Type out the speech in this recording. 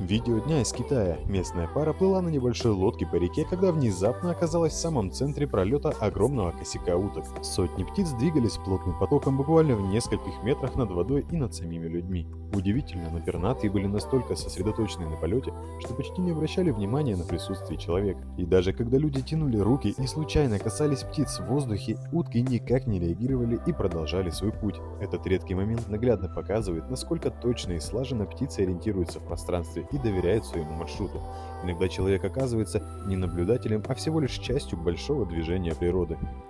Видео дня из Китая. Местная пара плыла на небольшой лодке по реке, когда внезапно оказалась в самом центре пролета огромного косяка уток. Сотни птиц двигались плотным потоком буквально в нескольких метрах над водой и над самими людьми. Удивительно, но пернатые были настолько сосредоточены на полете, что почти не обращали внимания на присутствие человека. И даже когда люди тянули руки и случайно касались птиц в воздухе, утки никак не реагировали и продолжали свой путь. Этот редкий момент наглядно показывает, насколько точно и слаженно птицы ориентируются в пространстве и доверяют своему маршруту. Иногда человек оказывается не наблюдателем, а всего лишь частью большого движения природы.